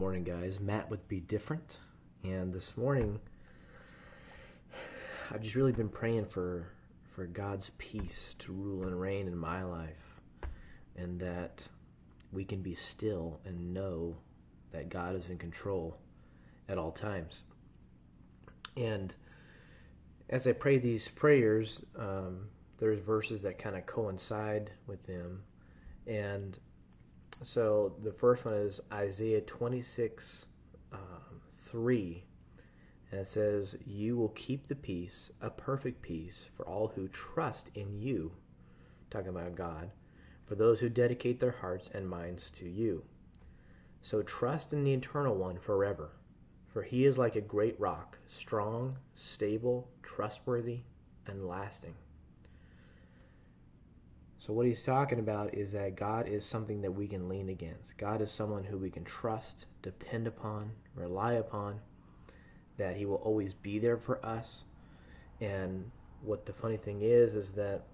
morning, guys. Matt with Be Different. And this morning, I've just really been praying for God's peace to rule and reign in my life, and that we can be still and know that God is in control at all times. And as I pray these prayers, there's verses that kind of coincide with them. And so the first one is Isaiah 26, 3. And it says, "You will keep the peace, a perfect peace, for all who trust in you," talking about God, "for those who dedicate their hearts and minds to you. So trust in the Eternal One forever, for he is like a great rock, strong, stable, trustworthy, and lasting." So what he's talking about is that God is something that we can lean against. God is someone who we can trust, depend upon, rely upon, that he will always be there for us. And what the funny thing is that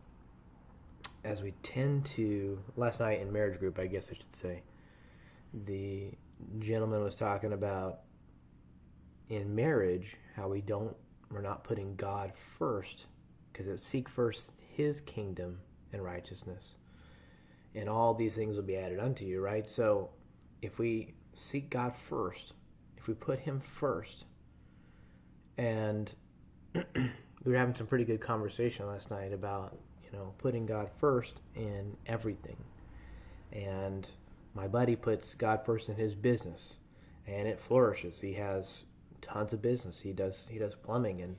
as we tend to, last night in marriage group, I guess I should say, the gentleman was talking about in marriage how we're not putting God first, because it seek first his kingdom and righteousness, and all these things will be added unto you, right? So if we seek God first, if we put him first, and we were having some pretty good conversation last night about, putting God first in everything. And my buddy puts God first in his business, and it flourishes. He has tons of business. He does plumbing, and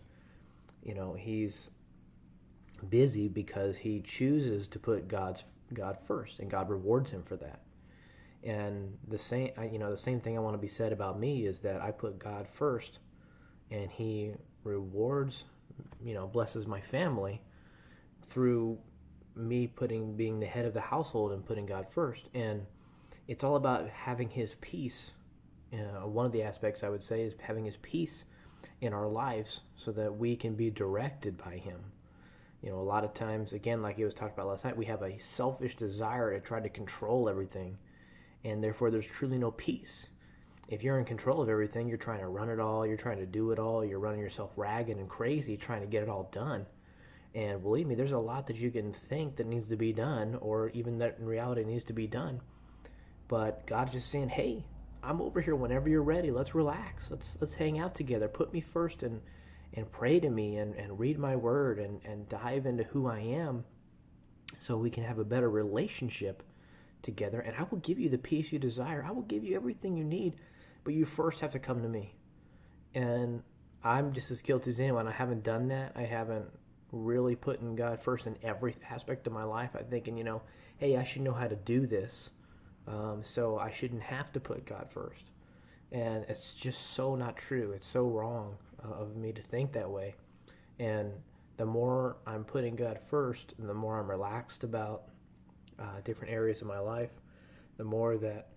he's busy because he chooses to put God first, and God rewards him for that. And the same thing I want to be said about me is that I put God first, and he rewards, blesses my family through me being the head of the household and putting God first. And it's all about having his peace. One of the aspects I would say is having his peace in our lives so that we can be directed by him. A lot of times, again, like he was talking about last night, we have a selfish desire to try to control everything, and therefore there's truly no peace. If you're in control of everything, you're trying to run it all, you're trying to do it all, you're running yourself ragged and crazy trying to get it all done. And believe me, there's a lot that you can think that needs to be done, or even that in reality needs to be done. But God's just saying, hey, I'm over here whenever you're ready. Let's relax. Let's hang out together. Put me first and pray to me and read my word and dive into who I am so we can have a better relationship together. And I will give you the peace you desire. I will give you everything you need, but you first have to come to me. And I'm just as guilty as anyone. I haven't done that. I haven't really put God first in every aspect of my life. I'm thinking, hey, I should know how to do this, so I shouldn't have to put God first. And it's just so not true. It's so wrong of me to think that way. And the more I'm putting God first, and the more I'm relaxed about different areas of my life, the more that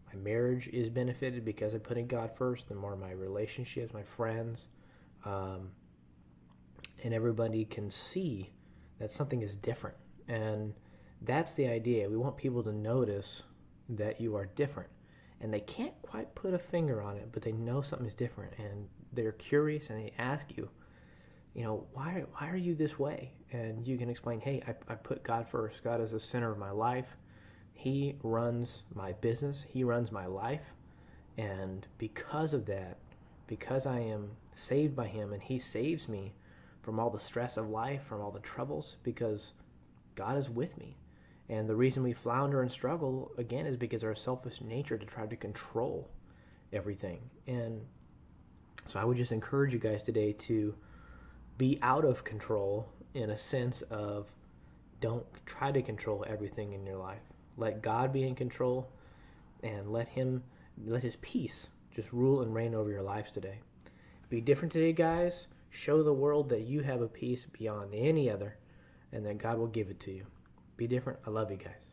my marriage is benefited because I'm putting God first, the more my relationships, my friends, and everybody can see that something is different. And that's the idea. We want people to notice that you are different. And they can't quite put a finger on it, but they know something is different. And they're curious, and they ask you, why are you this way? And you can explain, hey, I put God first. God is the center of my life. He runs my business. He runs my life. And because of that, because I am saved by him, and he saves me from all the stress of life, from all the troubles, because God is with me. And the reason we flounder and struggle, again, is because our selfish nature to try to control everything. And so I would just encourage you guys today to be out of control, in a sense of don't try to control everything in your life. Let God be in control, and let his peace just rule and reign over your lives today. Be different today, guys. Show the world that you have a peace beyond any other, and that God will give it to you. Be different. I love you guys.